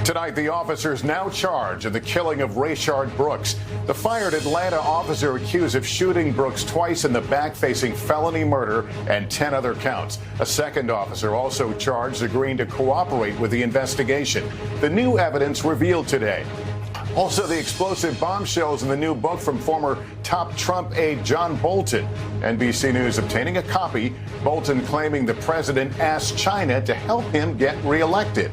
Tonight, the officers now charged in the killing of Rayshard Brooks. The fired Atlanta officer accused of shooting Brooks twice in the back, facing felony murder and 10 other counts. A second officer also charged, agreeing to cooperate with the investigation. The new evidence revealed today. Also, the explosive bombshells in the new book from former top Trump aide John Bolton. NBC News obtaining a copy. Bolton claiming the president asked China to help him get reelected.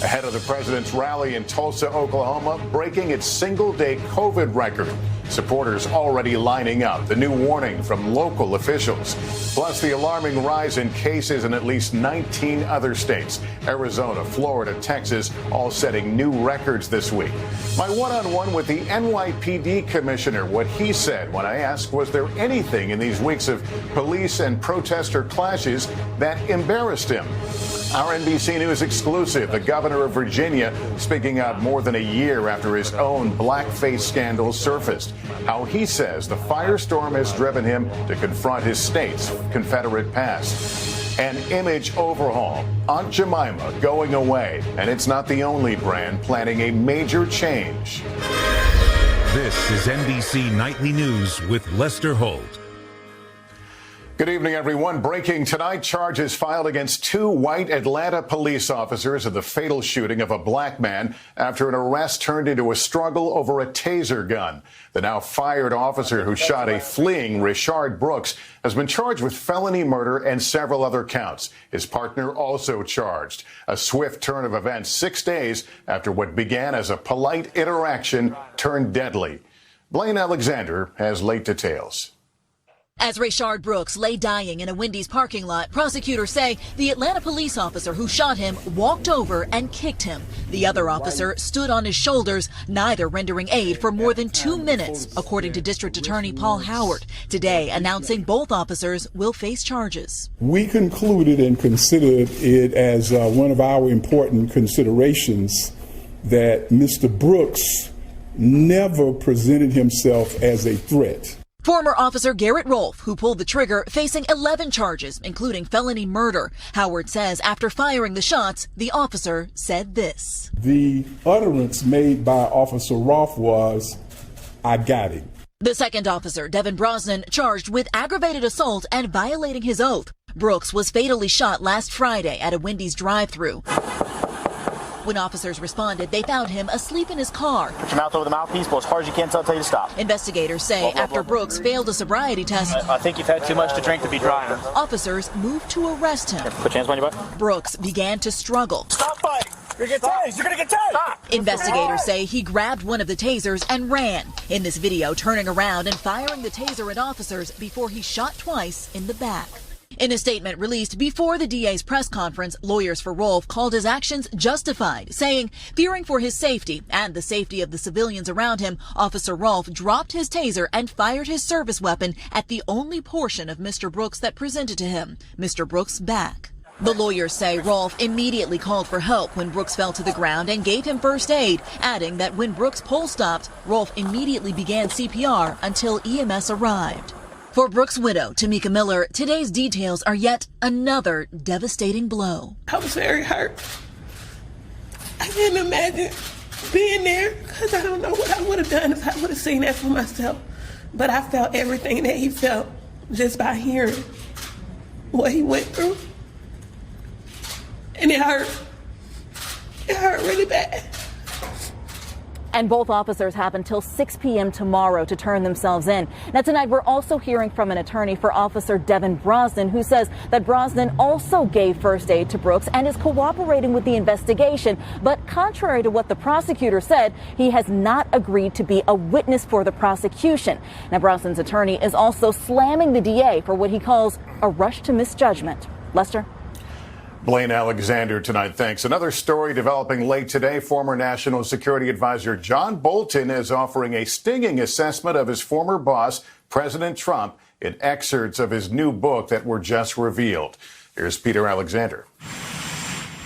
Ahead of the president's rally in Tulsa, Oklahoma, breaking its single-day COVID record. Supporters already lining up. The new warning from local officials. Plus, the alarming rise in cases in at least 19 other states. Arizona, Florida, Texas, all setting new records this week. My one-on-one with the NYPD commissioner, what he said when I asked, was there anything in these weeks of police and protester clashes that embarrassed him? Our NBC News exclusive, the governor of Virginia speaking out more than a year after his own blackface scandal surfaced. How he says the firestorm has driven him to confront his state's Confederate past. An image overhaul. Aunt Jemima going away. And it's not the only brand planning a major change. This is NBC Nightly News with Lester Holt. Good evening, everyone. Breaking tonight, charges filed against two white Atlanta police officers of the fatal shooting of a black man after an arrest turned into a struggle over a taser gun. The now fired officer who shot a fleeing Rayshard Brooks has been charged with felony murder and several other counts. His partner also charged. A swift turn of events 6 days after what began as a polite interaction turned deadly. Blaine Alexander has late details. As Rayshard Brooks lay dying in a Wendy's parking lot, prosecutors say the Atlanta police officer who shot him walked over and kicked him. The other officer stood on his shoulders, neither rendering aid for more than 2 minutes, according to District Attorney Paul Howard, today announcing both officers will face charges. We concluded and considered it as one of our important considerations that Mr. Brooks never presented himself as a threat. Former Officer Garrett Rolfe, who pulled the trigger, facing 11 charges, including felony murder. Howard says after firing the shots, the officer said this. The utterance made by Officer Rolfe was, "I got him." The second officer, Devin Brosnan, charged with aggravated assault and violating his oath. Brooks was fatally shot last Friday at a Wendy's drive-thru. When officers responded, they found him asleep in his car. Put your mouth over the mouthpiece, pull as hard as you can until I tell you to stop. Investigators say after Brooks failed a sobriety test, I think you've had too much to drink to be driving. Officers moved to arrest him. Put your hands on your butt. Brooks began to struggle. Stop fighting! You're gonna get tased! You're gonna get tased! Stop. Investigators say he grabbed one of the tasers and ran. In this video, turning around and firing the taser at officers before he shot twice in the back. In a statement released before the DA's press conference, lawyers for Rolfe called his actions justified, saying, fearing for his safety and the safety of the civilians around him, Officer Rolfe dropped his taser and fired his service weapon at the only portion of Mr. Brooks that presented to him, Mr. Brooks' back. The lawyers say Rolfe immediately called for help when Brooks fell to the ground and gave him first aid, adding that when Brooks' pulse stopped, Rolfe immediately began CPR until EMS arrived. For Brooks' widow, Tamika Miller, today's details are yet another devastating blow. I was very hurt. I didn't imagine being there because I don't know what I would have done if I would have seen that for myself. But I felt everything that he felt just by hearing what he went through. And it hurt. It hurt really bad. And both officers have until 6 p.m. tomorrow to turn themselves in. Now, tonight, we're also hearing from an attorney for Officer Devin Brosnan, who says that Brosnan also gave first aid to Brooks and is cooperating with the investigation. But contrary to what the prosecutor said, he has not agreed to be a witness for the prosecution. Now, Brosnan's attorney is also slamming the DA for what he calls a rush to misjudgment. Lester? Blaine Alexander tonight. Thanks. Another story developing late today. Former National Security Advisor John Bolton is offering a stinging assessment of his former boss, President Trump, in excerpts of his new book that were just revealed. Here's Peter Alexander.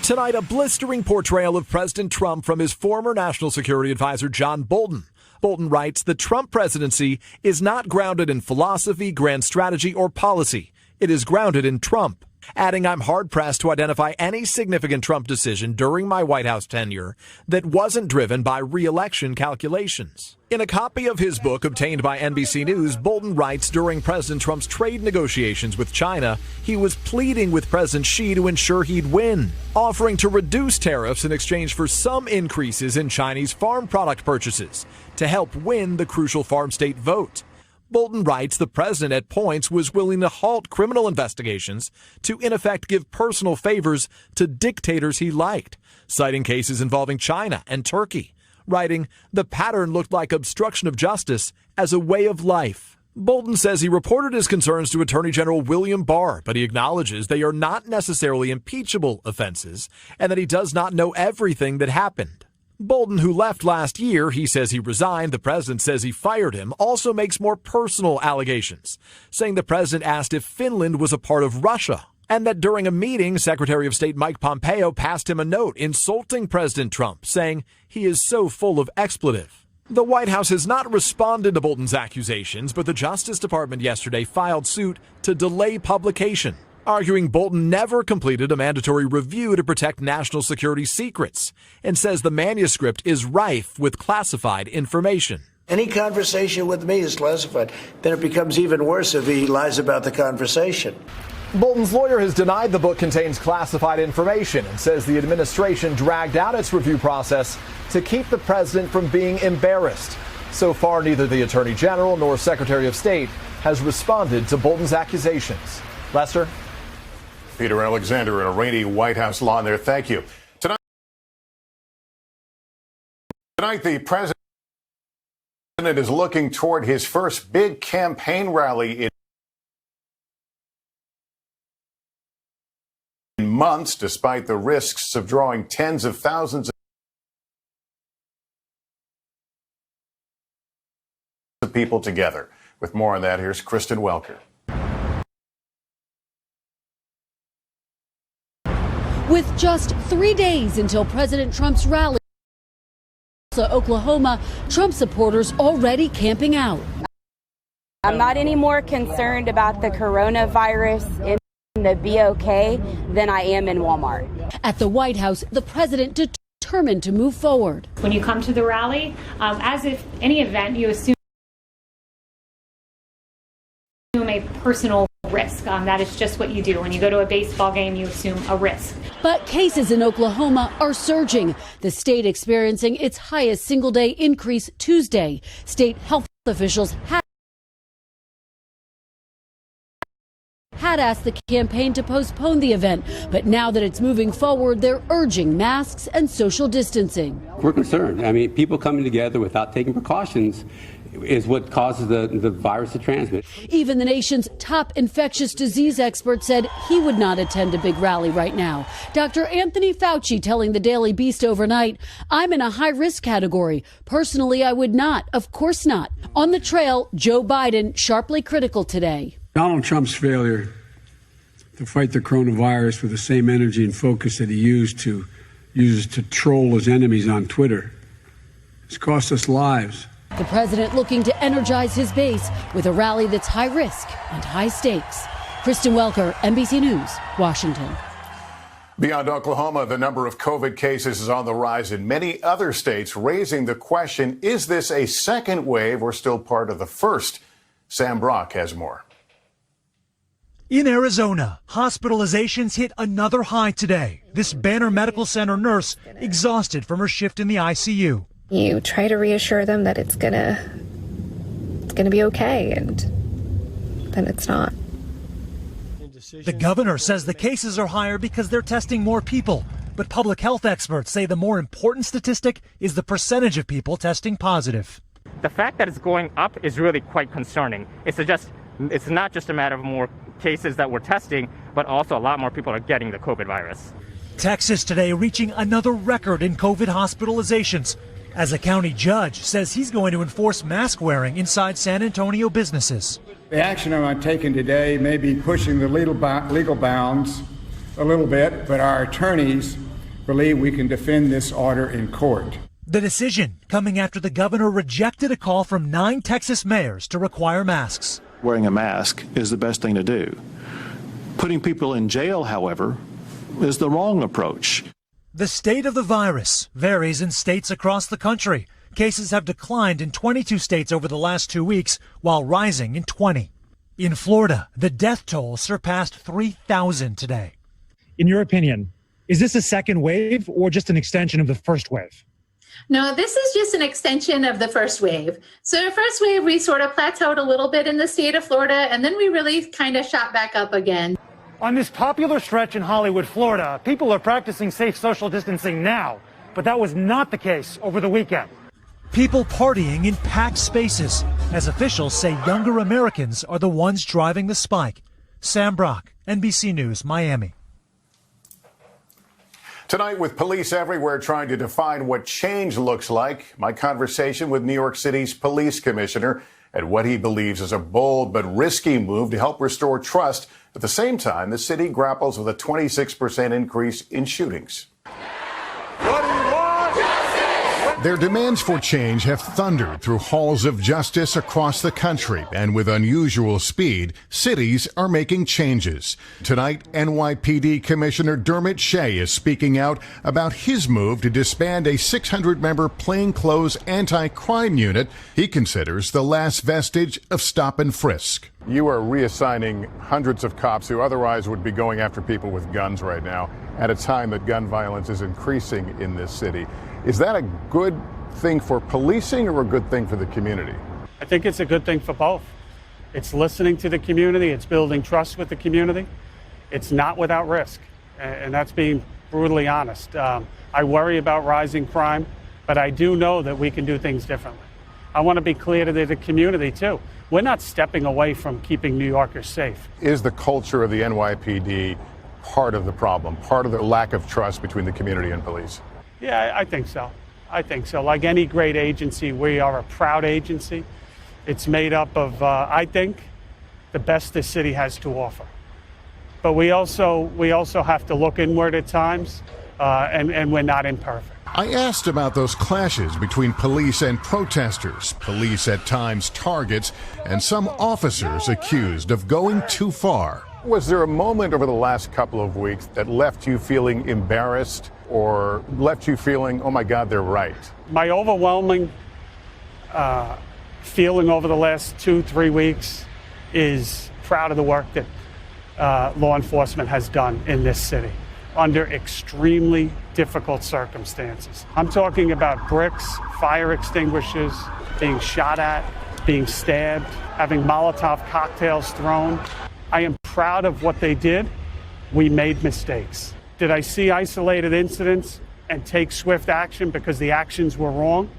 Tonight, a blistering portrayal of President Trump from his former National Security Advisor John Bolton. Bolton writes the Trump presidency is not grounded in philosophy, grand strategy, or policy. It is grounded in Trump. adding, "I'm hard-pressed to identify any significant Trump decision during my White House tenure that wasn't driven by re-election calculations." In a copy of his book obtained by NBC News, Bolton writes during President Trump's trade negotiations with China, he was pleading with President Xi to ensure he'd win, offering to reduce tariffs in exchange for some increases in Chinese farm product purchases to help win the crucial farm state vote. Bolton writes the president at points was willing to halt criminal investigations to in effect give personal favors to dictators he liked, citing cases involving China and Turkey, writing, "The pattern looked like obstruction of justice as a way of life." Bolton says he reported his concerns to Attorney General William Barr, but he acknowledges they are not necessarily impeachable offenses and that he does not know everything that happened. Bolton, who left last year, he says he resigned, the president says he fired him, also makes more personal allegations, saying the president asked if Finland was a part of Russia, and that during a meeting, Secretary of State Mike Pompeo passed him a note insulting President Trump, saying he is so full of expletive. The White House has not responded to Bolton's accusations, but the Justice Department yesterday filed suit to delay publication, arguing Bolton never completed a mandatory review to protect national security secrets, and says the manuscript is rife with classified information. Any conversation with me is classified. Then it becomes even worse if he lies about the conversation. Bolton's lawyer has denied the book contains classified information and says the administration dragged out its review process to keep the president from being embarrassed. So far, neither the Attorney General nor Secretary of State has responded to Bolton's accusations. Lester? Peter Alexander in a rainy White House lawn there. Thank you. Tonight, the president is looking toward his first big campaign rally in months, despite the risks of drawing tens of thousands of people together. With more on that, here's Kristen Welker. With just 3 days until President Trump's rally in Oklahoma, Trump supporters already camping out. I'm not any more concerned about the coronavirus in the BOK than I am in Walmart. At the White House, the president determined to move forward. When you come to the rally, as if any event, you assume a personal risk. That is just what you do. When you go to a baseball game, you assume a risk. But cases in Oklahoma are surging. The state experiencing its highest single-day increase Tuesday. State health officials had asked the campaign to postpone the event, but now that it's moving forward, they're urging masks and social distancing. We're concerned. I mean, people coming together without taking precautions is what causes the virus to transmit. Even the nation's top infectious disease expert said he would not attend a big rally right now. Dr. Anthony Fauci telling the Daily Beast overnight, "I'm in a high-risk category. Personally, I would not. Of course not." On the trail, Joe Biden sharply critical today. Donald Trump's failure to fight the coronavirus with the same energy and focus that he uses to troll his enemies on Twitter has cost us lives. The president looking to energize his base with a rally that's high risk and high stakes. Kristen Welker, NBC News, Washington. Beyond Oklahoma, the number of COVID cases is on the rise in many other states, raising the question, is this a second wave or still part of the first? Sam Brock has more. In Arizona, hospitalizations hit another high today. This Banner Medical Center nurse exhausted from her shift in the ICU. You try to reassure them that it's gonna be okay, and then it's not. The governor says the cases are higher because they're testing more people, but public health experts say the more important statistic is the percentage of people testing positive. The fact that it's going up is really quite concerning. It's not just a matter of more cases that we're testing, but also a lot more people are getting the COVID virus. Texas today reaching another record in COVID hospitalizations, as a county judge says he's going to enforce mask wearing inside San Antonio businesses. The action I'm taking today may be pushing the legal bounds a little bit, but our attorneys believe we can defend this order in court. The decision coming after the governor rejected a call from 9 Texas mayors to require masks. Wearing a mask is the best thing to do. Putting people in jail, however, is the wrong approach. The state of the virus varies in states across the country. Cases have declined in 22 states over the last 2 weeks, while rising in 20. In Florida, the death toll surpassed 3,000 today. In your opinion, is this a second wave or just an extension of the first wave? No, this is just an extension of the first wave. So the first wave, we sort of plateaued a little bit in the state of Florida, and then we really kind of shot back up again. On this popular stretch in Hollywood, Florida, people are practicing safe social distancing now, but that was not the case over the weekend. People partying in packed spaces, as officials say younger Americans are the ones driving the spike. Sam Brock, NBC News, Miami. Tonight, with police everywhere trying to define what change looks like, my conversation with New York City's police commissioner and what he believes is a bold but risky move to help restore trust. At the same time, the city grapples with a 26% increase in shootings. Their demands for change have thundered through halls of justice across the country, and with unusual speed, cities are making changes. Tonight, NYPD Commissioner Dermot Shea is speaking out about his move to disband a 600-member plainclothes anti-crime unit he considers the last vestige of stop and frisk. You are reassigning hundreds of cops who otherwise would be going after people with guns right now at a time that gun violence is increasing in this city. Is that a good thing for policing or a good thing for the community? I think it's a good thing for both. It's listening to the community. It's building trust with the community. It's not without risk. And that's being brutally honest. I worry about rising crime, but I do know that we can do things differently. I want to be clear to the community, too. We're not stepping away from keeping New Yorkers safe. Is the culture of the NYPD part of the problem, part of the lack of trust between the community and police? Yeah, I think so. I think so. Like any great agency, we are a proud agency. It's made up of, I think, the best this city has to offer. But we also have to look inward at times, and we're not imperfect. I asked about those clashes between police and protesters, police at times targets, and some officers accused of going too far. Was there a moment over the last couple of weeks that left you feeling embarrassed or left you feeling, oh my God, they're right? My overwhelming feeling over the last 2-3 weeks is proud of the work that law enforcement has done in this city under extremely difficult circumstances. I'm talking about bricks, fire extinguishers, being shot at, being stabbed, having Molotov cocktails thrown. I am proud of what they did. We made mistakes. Did I see isolated incidents and take swift action because the actions were wrong?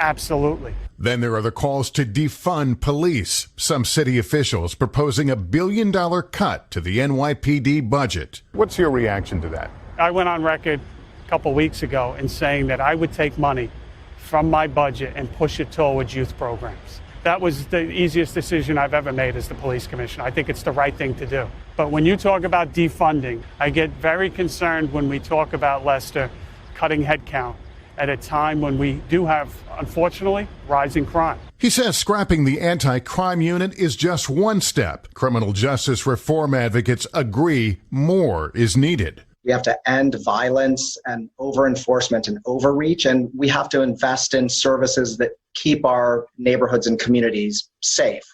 Absolutely. Then there are the calls to defund police. Some city officials proposing $1 billion cut to the NYPD budget. What's your reaction to that? I went on record a couple weeks ago in saying that I would take money from my budget and push it towards youth programs. That was the easiest decision I've ever made as the police commissioner. I think it's the right thing to do. But when you talk about defunding, I get very concerned when we talk about, Lester, cutting headcount at a time when we do have, unfortunately, rising crime. He says scrapping the anti-crime unit is just one step. Criminal justice reform advocates agree more is needed. We have to end violence and over-enforcement and overreach, and we have to invest in services that keep our neighborhoods and communities safe.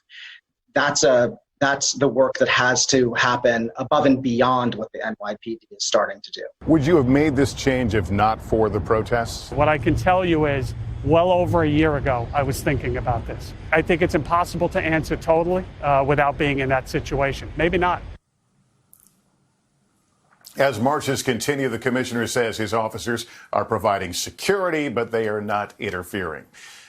That's the work that has to happen above and beyond what the NYPD is starting to do. Would you have made this change if not for the protests? What I can tell you is, well over a year ago, I was thinking about this. I think it's impossible to answer totally without being in that situation. Maybe not. As marches continue, the commissioner says his officers are providing security, but they are not interfering.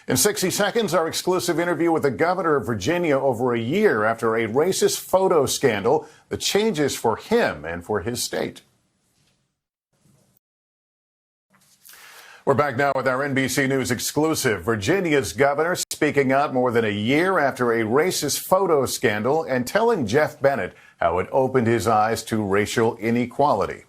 In 60 seconds, our exclusive interview with the governor of Virginia over a year after a racist photo scandal, the changes for him and for his state. We're back now with our NBC News exclusive. Virginia's governor speaking out more than a year after a racist photo scandal and telling Jeff Bennett how it opened his eyes to racial inequality.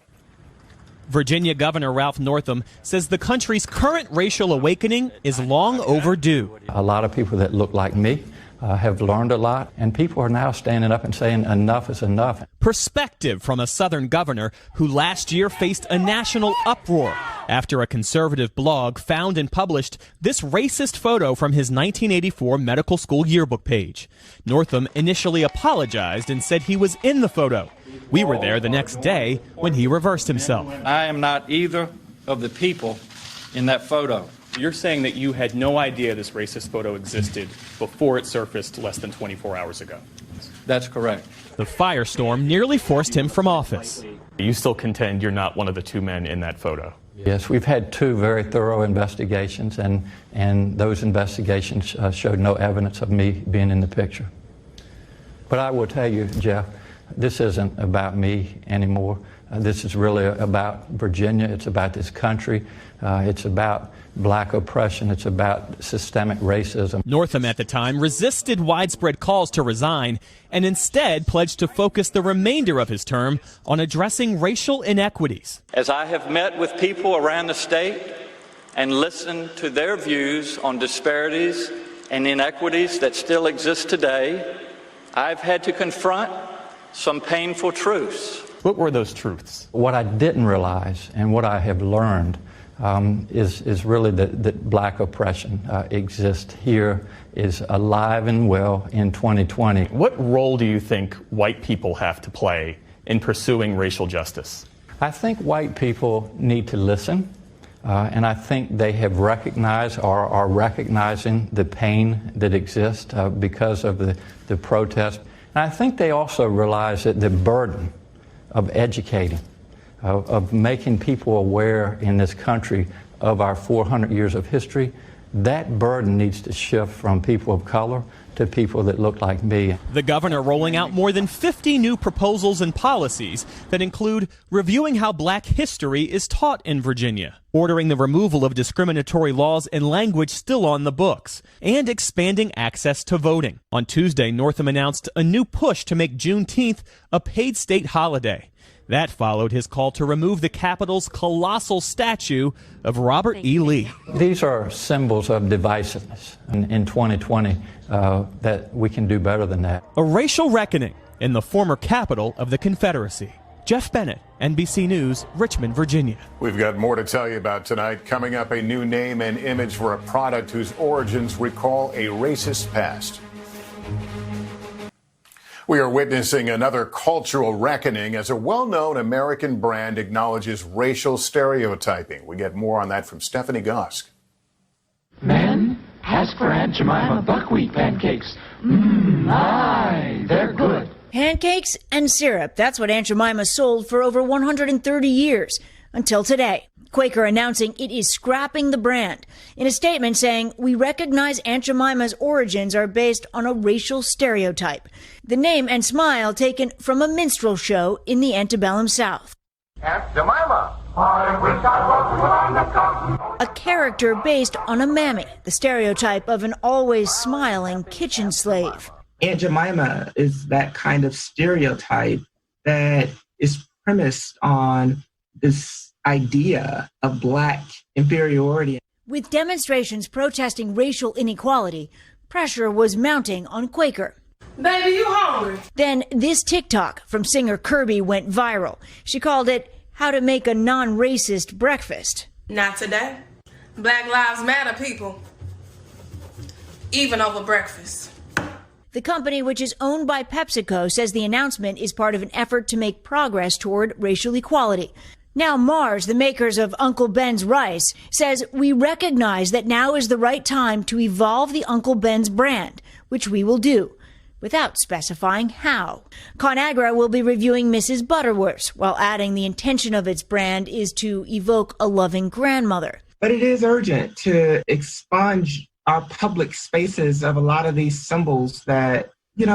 Virginia Governor Ralph Northam says the country's current racial awakening is long overdue. A lot of people that look like me have learned a lot, and people are now standing up and saying enough is enough. Perspective from a Southern governor who last year faced a national uproar after a conservative blog found and published this racist photo from his 1984 medical school yearbook page. Northam initially apologized and said he was in the photo. We were there the next day when he reversed himself. I am not either of the people in that photo. You're saying that you had no idea this racist photo existed before it surfaced less than 24 hours ago. That's correct. The firestorm nearly forced him from office. You still contend you're not one of the two men in that photo? Yes, we've had 2 very thorough investigations, and those investigations showed no evidence of me being in the picture. But I will tell you, Jeff, this isn't about me anymore. This is really about Virginia. It's about this country. It's about black oppression. It's about systemic racism. Northam at the time resisted widespread calls to resign and instead pledged to focus the remainder of his term on addressing racial inequities. As I have met with people around the state and listened to their views on disparities and inequities that still exist today, I've had to confront some painful truths. What were those truths? What I didn't realize and what I have learned is really that black oppression exists here, is alive and well in 2020. What role do you think white people have to play in pursuing racial justice? I think white people need to listen, and I think they have recognized or are recognizing the pain that exists because of the protest. And I think they also realize that the burden of educating, of making people aware in this country of our 400 years of history, that burden needs to shift from people of color to people that look like me. The governor rolling out more than 50 new proposals and policies that include reviewing how black history is taught in Virginia, ordering the removal of discriminatory laws and language still on the books, and expanding access to voting. On Tuesday, Northam announced a new push to make Juneteenth a paid state holiday. That followed his call to remove the Capitol's colossal statue of Robert E. Lee. These are symbols of divisiveness in 2020 that we can do better than that. A racial reckoning in the former capital of the Confederacy. Jeff Bennett, NBC News, Richmond, Virginia. We've got more to tell you about tonight. Coming up, a new name and image for a product whose origins recall a racist past. We are witnessing another cultural reckoning as a well-known American brand acknowledges racial stereotyping. We get more on that from Stephanie Gosk. Men, ask for Aunt Jemima buckwheat pancakes. Aye, they're good. Pancakes and syrup, that's what Aunt Jemima sold for over 130 years, until today. Quaker announcing it is scrapping the brand. In a statement saying, we recognize Aunt Jemima's origins are based on a racial stereotype. The name and smile taken from a minstrel show in the antebellum South. Aunt Jemima, I wish I was on the cotton. A character based on a mammy, the stereotype of an always smiling kitchen slave. Aunt Jemima is that kind of stereotype that is premised on this idea of black inferiority. With demonstrations protesting racial inequality, pressure was mounting on Quaker. Baby, you hungry? Then this TikTok from singer Kirby went viral. She called it How to Make a Non-Racist Breakfast. Not today. Black Lives Matter, people. Even over breakfast. The company, which is owned by PepsiCo, says the announcement is part of an effort to make progress toward racial equality. Now Mars, the makers of Uncle Ben's rice, says we recognize that now is the right time to evolve the Uncle Ben's brand, which we will do, without specifying how. ConAgra will be reviewing Mrs. Butterworth's, while adding the intention of its brand is to evoke a loving grandmother. But it is urgent to expunge our public spaces of a lot of these symbols that,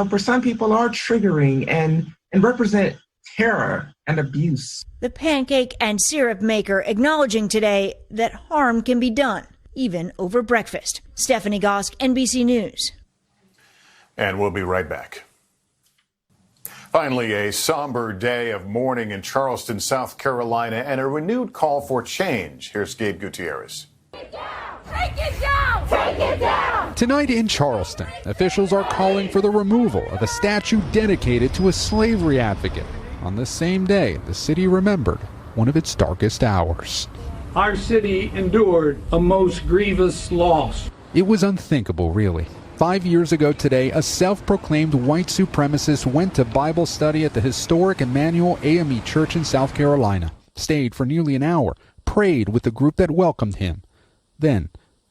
for some people are triggering and represent terror and abuse. The pancake and syrup maker acknowledging today that harm can be done, even over breakfast. Stephanie Gosk, NBC News. And we'll be right back. Finally, a somber day of mourning in Charleston, South Carolina, and a renewed call for change. Here's Gabe Gutierrez. Take it down! Take it down! Tonight in Charleston, officials are calling for the removal of a statue dedicated to a slavery advocate. On the same day, the city remembered one of its darkest hours. Our city endured a most grievous loss. It was unthinkable, really. 5 years ago today, a self-proclaimed white supremacist went to Bible study at the historic Emanuel AME Church in South Carolina, stayed for nearly an hour, prayed with the group that welcomed him. Then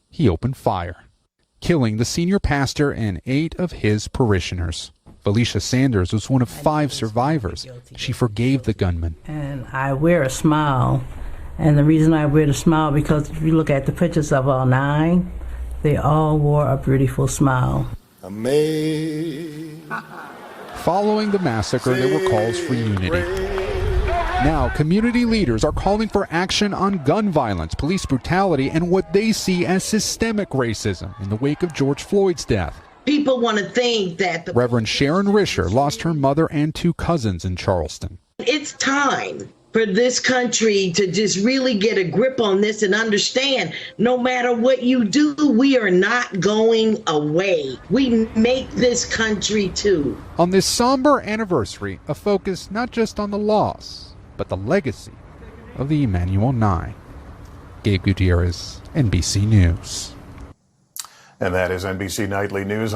he opened fire, killing the senior pastor and 8 of his parishioners. Felicia Sanders was one of 5 survivors. She forgave the gunman. And I wear a smile. And the reason I wear the smile, because if you look at the pictures of all 9, they all wore a beautiful smile. Amazing. Following the massacre, there were calls for unity. Now, community leaders are calling for action on gun violence, police brutality, and what they see as systemic racism in the wake of George Floyd's death. People want to think that Reverend Sharon Risher lost her mother and 2 cousins in Charleston. it's time for this country to just really get a grip on this and understand no matter what you do, we are not going away. We make this country too. On this somber anniversary, a focus not just on the loss, but the legacy of the Emanuel 9. Gabe Gutierrez, NBC News. And that is NBC Nightly News.